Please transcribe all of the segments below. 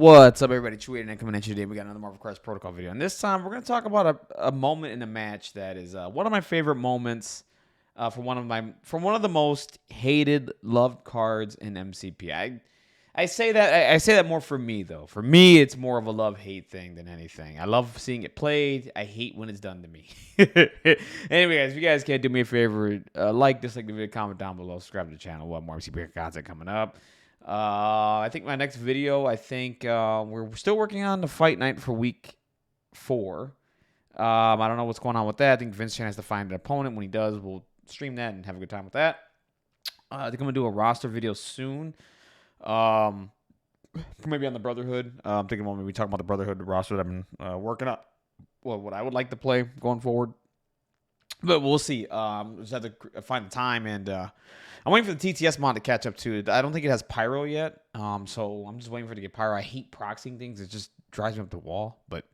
What's up, everybody? Chewy and coming at you today. We got another Marvel Crisis Protocol video, and this time we're going to talk about a moment in a match that is one of my favorite moments from one of the most hated, loved cards in MCP. I say that more for me though. For me, it's more of a love-hate thing than anything. I love seeing it played. I hate when it's done to me. Anyway, guys, if you guys can do me a favor, like, dislike the video, comment down below, subscribe to the channel. We'll have more MCP content coming up. I think my next video, we're still working on the fight night for week 4. I don't know what's going on with that. I think Vince Chan has to find an opponent. When he does, we'll stream that and have a good time with that. I think I'm going to do a roster video soon. Maybe on the Brotherhood. I'm thinking about maybe talking about the Brotherhood roster that I've been working up. Well, what I would like to play going forward. But we'll see. Just have to find the time, and I'm waiting for the TTS mod to catch up to it. I don't think it has Pyro yet, so I'm just waiting for it to get Pyro. I hate proxying things. It just drives me up the wall. But,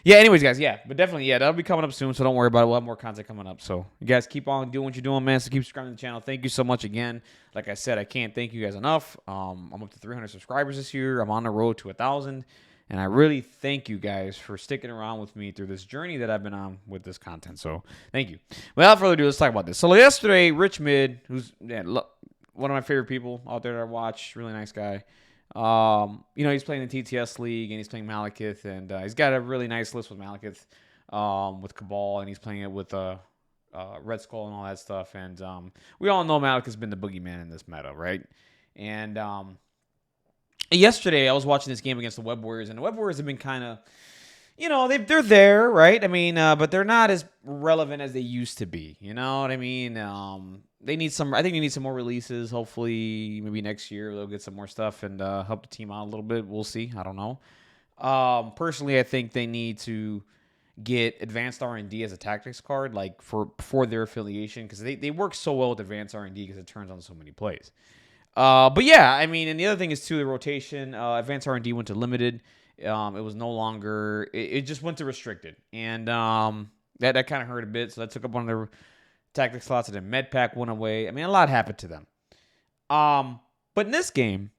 yeah, anyways, guys, but definitely, that'll be coming up soon, so don't worry about it. We'll have more content coming up. So, you guys keep on doing what you're doing, man. So, keep subscribing to the channel. Thank you so much again. Like I said, I can't thank you guys enough. I'm up to 300 subscribers this year. I'm on the road to 1,000. And I really thank you guys for sticking around with me through this journey that I've been on with this content. So, thank you. Without further ado, let's talk about this. So, yesterday, Rich Mid, who's one of my favorite people out there that I watch, really nice guy. He's playing the TTS League, and he's playing Malekith. And he's got a really nice list with Malekith, with Cabal, and he's playing it with Red Skull and all that stuff. And we all know Malekith's been the boogeyman in this meta, right? And yesterday, I was watching this game against the Web Warriors, and the Web Warriors have been kind of, they're there, right? I mean, but they're not as relevant as they used to be. You know what I mean? They need some. I think they need some more releases. Hopefully, maybe next year they'll get some more stuff and help the team out a little bit. We'll see. I don't know. Personally, I think they need to get Advanced R&D as a tactics card, like for their affiliation, because they work so well with Advanced R&D because it turns on so many plays. But yeah, I mean, and the other thing is too, the rotation. Advanced R&D went to limited. It was no longer. It just went to restricted, and that kind of hurt a bit. So that took up one of their tactic slots, and then Medpack went away. I mean, a lot happened to them. But in this game,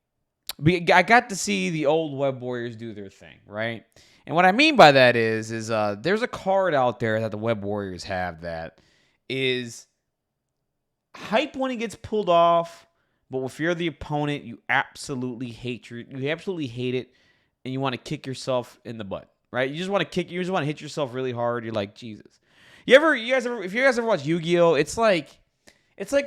I got to see the old Web Warriors do their thing, right? And what I mean by that is there's a card out there that the Web Warriors have that is hype when it gets pulled off. But if you're the opponent, you absolutely hate it, and you want to kick yourself in the butt, right? You just want to hit yourself really hard. You're like, Jesus. If you guys ever watch Yu-Gi-Oh, it's like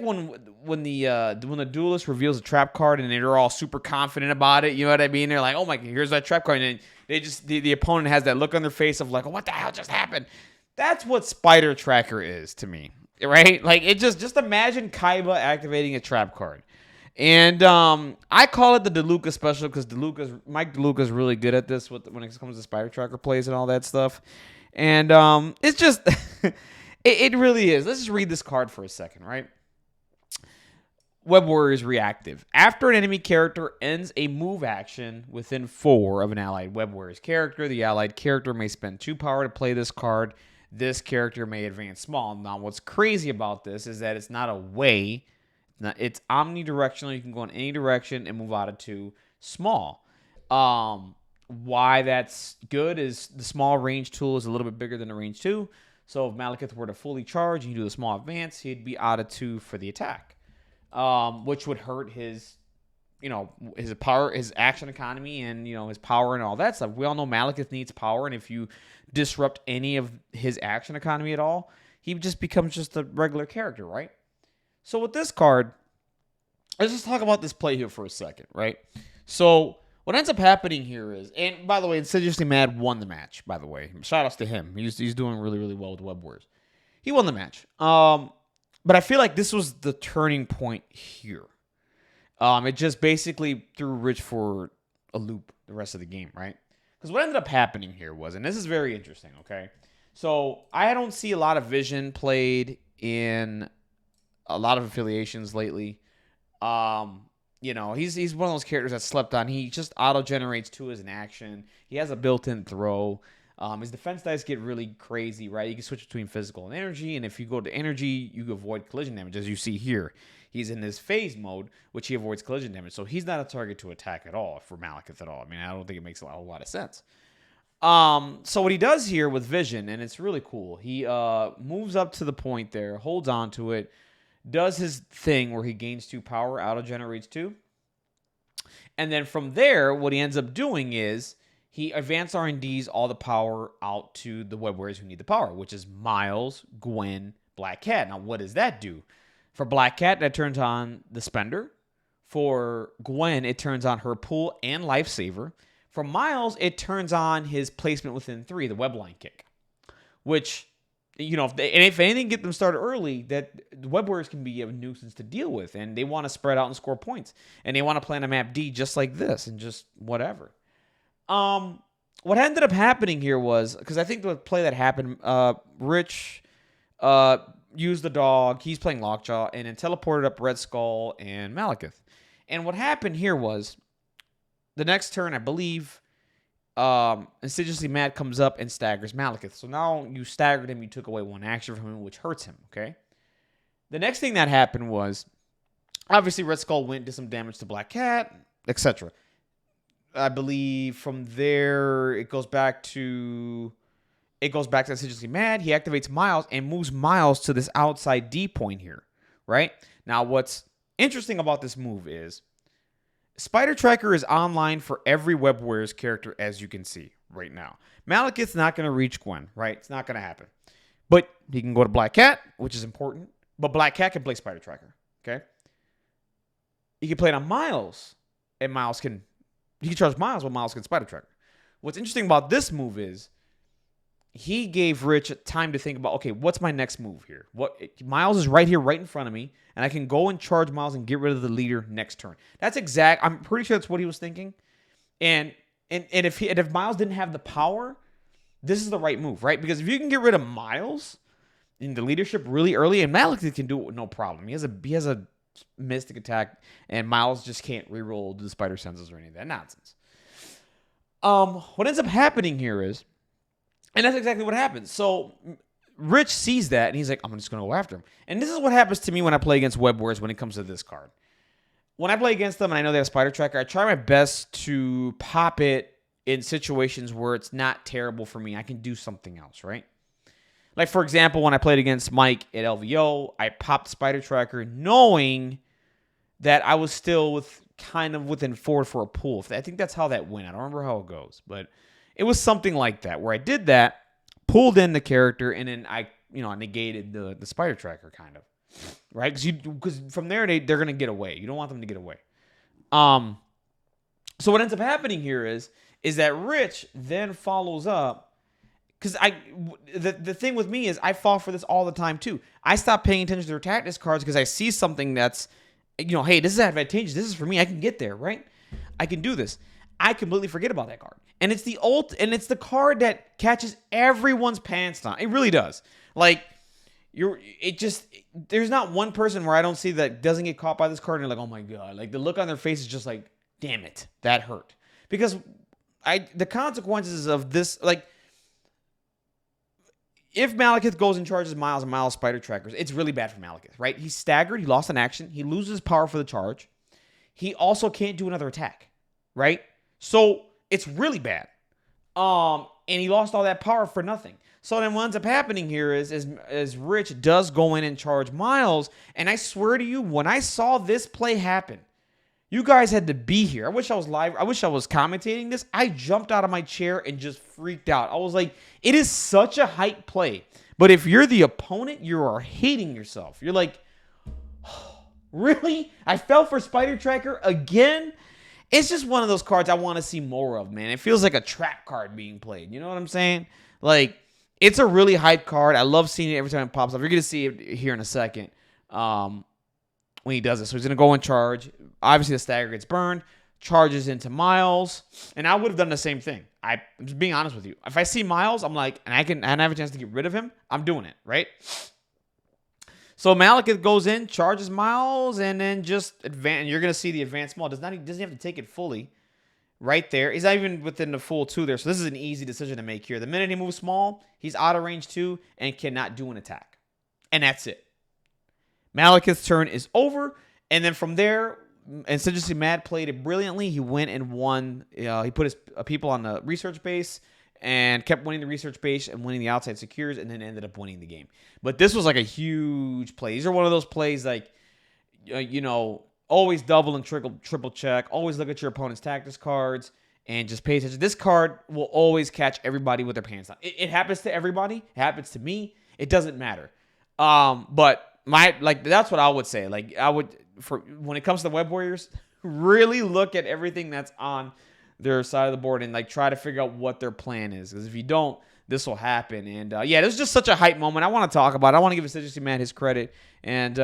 when the duelist reveals a trap card and they're all super confident about it. You know what I mean? They're like, oh my God, here's that trap card, and then the opponent has that look on their face of like, oh, what the hell just happened? That's what Spider Tracker is to me, right? Like, it just imagine Kaiba activating a trap card. And I call it the DeLuca special because Mike DeLuca's really good at this when it comes to Spider Tracker plays and all that stuff. And it's just, it really is. Let's just read this card for a second, right? Web Warriors reactive. After an enemy character ends a move action within 4 of an allied Web Warriors character, the allied character may spend 2 power to play this card. This character may advance small. Now, what's crazy about this is that it's not a way. It's omnidirectional. You can go in any direction and move out of 2 small. Why that's good is the small range tool is a little bit bigger than the range 2. So if Malekith were to fully charge and you do the small advance, he'd be out of 2 for the attack, which would hurt his power, his action economy, and his power and all that stuff. We all know Malekith needs power, and if you disrupt any of his action economy at all, he just becomes just a regular character, right? So with this card, let's just talk about this play here for a second, right? So what ends up happening here is, and by the way, Insidiously Mad won the match, by the way. Shout outs to him. He's doing really, really well with Web Warriors. He won the match. But I feel like this was the turning point here. It just basically threw Rich for a loop the rest of the game, right? Because what ended up happening here was, and this is very interesting, okay? So I don't see a lot of Vision played in a lot of affiliations lately. He's one of those characters that slept on. He just auto-generates 2 as an action. He has a built-in throw. His defense dice get really crazy, right? You can switch between physical and energy, and if you go to energy, you avoid collision damage, as you see here. He's in his phase mode, which he avoids collision damage. So he's not a target to attack at all for Malekith at all. I mean, I don't think it makes a whole lot of sense. So what he does here with Vision, and it's really cool, he moves up to the point there, holds on to it, does his thing where he gains 2 power, auto-generates 2. And then from there, what he ends up doing is he advanced R&Ds all the power out to the web warriors who need the power, which is Miles, Gwen, Black Cat. Now, what does that do? For Black Cat, that turns on the Spender. For Gwen, it turns on her Pull and Lifesaver. For Miles, it turns on his placement within 3, the Webline Kick. Which, you know, if anything get them started early, that the Web Warriors can be a nuisance to deal with. And they want to spread out and score points. And they want to plan a map D just like this and just whatever. What ended up happening here was, because I think the play that happened, Rich used the dog, he's playing Lockjaw, and then teleported up Red Skull and Malekith. And what happened here was, the next turn, I believe, Insidiously Mad comes up and staggers Malekith. So now you staggered him, you took away 1 action from him, which hurts him, okay? The next thing that happened was, obviously Red Skull went, did some damage to Black Cat, etc. I believe from there, it goes back to Insidiously Mad. He activates Miles and moves Miles to this outside D point here, right? Now, what's interesting about this move is Spider Tracker is online for every Web Warriors character, as you can see right now. Malekith's not going to reach Gwen, right? It's not going to happen. But he can go to Black Cat, which is important. But Black Cat can play Spider Tracker, okay? He can play it on Miles, and he can charge Miles while Miles can Spider Tracker. What's interesting about this move is he gave Rich time to think about, okay, what's my next move here? Miles is right here, right in front of me, and I can go and charge Miles and get rid of the leader next turn. I'm pretty sure that's what he was thinking. And if Miles didn't have the power, this is the right move, right? Because if you can get rid of Miles in the leadership really early, and Malekith can do it with no problem. He has a mystic attack, and Miles just can't reroll the spider senses or any of that nonsense. What ends up happening here is, and that's exactly what happens. So Rich sees that, and he's like, I'm just going to go after him. And this is what happens to me when I play against Web Warriors when it comes to this card. When I play against them, and I know they have Spider Tracker, I try my best to pop it in situations where it's not terrible for me. I can do something else, right? Like, for example, when I played against Mike at LVO, I popped Spider Tracker knowing that I was still within 4 for a pull. I think that's how that went. I don't remember how it goes, but it was something like that, where I did that, pulled in the character, and then I negated the Spider Tracker, kind of, right? Because from there, they're going to get away. You don't want them to get away. So what ends up happening here is that Rich then follows up, because the thing with me is I fall for this all the time, too. I stop paying attention to their tactics cards because I see something that's, hey, this is advantageous. This is for me. I can get there, right? I can do this. I completely forget about that card. And it's the card that catches everyone's pants down. It really does. Like, there's not one person where I don't see that doesn't get caught by this card and they're like, oh my God. Like, the look on their face is just like, damn it, that hurt. Because the consequences of this, like, if Malekith goes and charges Miles and Miles Spider Trackers, it's really bad for Malekith, right? He's staggered. He lost an action. He loses power for the charge. He also can't do another attack, right? So it's really bad. And he lost all that power for nothing. So then what ends up happening here is Rich does go in and charge Miles. And I swear to you, when I saw this play happen, you guys had to be here. I wish I was live. I wish I was commentating this. I jumped out of my chair and just freaked out. I was like, it is such a hype play. But if you're the opponent, you are hating yourself. You're like, oh, really? I fell for Spider Tracker again? It's just one of those cards I want to see more of, man. It feels like a trap card being played. You know what I'm saying? Like, it's a really hype card. I love seeing it every time it pops up. You're going to see it here in a second when he does it. So he's going to go and charge. Obviously, the stagger gets burned. Charges into Miles. And I would have done the same thing. I'm just being honest with you. If I see Miles, I'm like, and I have a chance to get rid of him, I'm doing it, right? So Malekith goes in, charges Miles, and then just advance. You're going to see the advanced small. Doesn't have to take it fully. Right there. He's not even within the full 2 there. So this is an easy decision to make here. The minute he moves small, he's out of range 2 and cannot do an attack. And that's it. Malekith's turn is over, and then from there, instead of Mad played it brilliantly. He went and won. He put his people on the research base and kept winning the research base and winning the outside secures, and then ended up winning the game. But this was like a huge play. These are one of those plays like, always double and triple check. Always look at your opponent's tactics cards and just pay attention. This card will always catch everybody with their pants down. It happens to everybody. It happens to me. It doesn't matter. But that's what I would say. Like when it comes to the Web Warriors, really look at everything that's on their side of the board and like try to figure out what their plan is. Because if you don't, this will happen. And this was just such a hype moment. I want to talk about it. I want to give Assiduously Mad his credit. And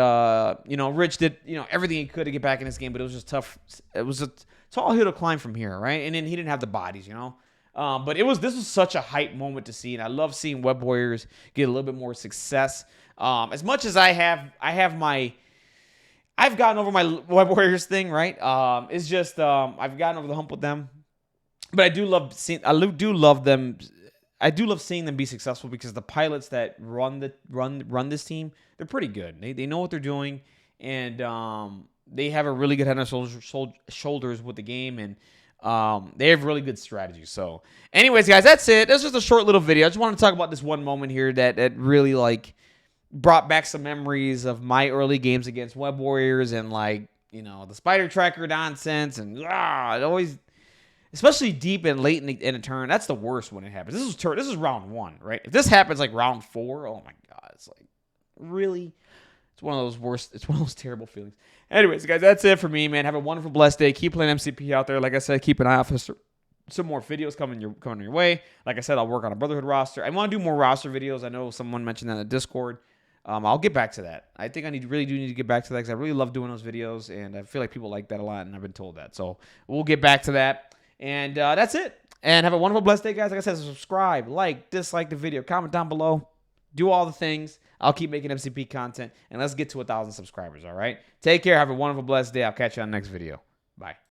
Rich did everything he could to get back in this game, but it was just tough. It was a tall hill to climb from here, right? And then he didn't have the bodies, But this was such a hype moment to see, and I love seeing Web Warriors get a little bit more success. As much as I've gotten over my Web Warriors thing, right? It's just I've gotten over the hump with them, but I do love seeing them be successful because the pilots that run this team, they're pretty good. They know what they're doing, and they have a really good head on shoulders with the game, and they have really good strategies. So, anyways, guys, that's it. That's just a short little video. I just want to talk about this one moment here that really brought back some memories of my early games against Web Warriors and the spider tracker nonsense and it always, especially deep and late in a turn. That's the worst when it happens. This is round 1, right? If this happens like round 4, oh my god, it's like really. It's one of those worst. It's one of those terrible feelings. Anyways, guys, that's it for me, man. Have a wonderful, blessed day. Keep playing MCP out there. Like I said, keep an eye out for some more videos coming your way. Like I said, I'll work on a Brotherhood roster. I want to do more roster videos. I know someone mentioned that in the Discord. I'll get back to that. I think I really do need to get back to that because I really love doing those videos, and I feel like people like that a lot, and I've been told that. So we'll get back to that. And that's it. And have a wonderful, blessed day, guys. Like I said, subscribe, dislike the video, comment down below. Do all the things. I'll keep making MCP content, and let's get to 1,000 subscribers, all right? Take care. Have a wonderful, blessed day. I'll catch you on the next video. Bye.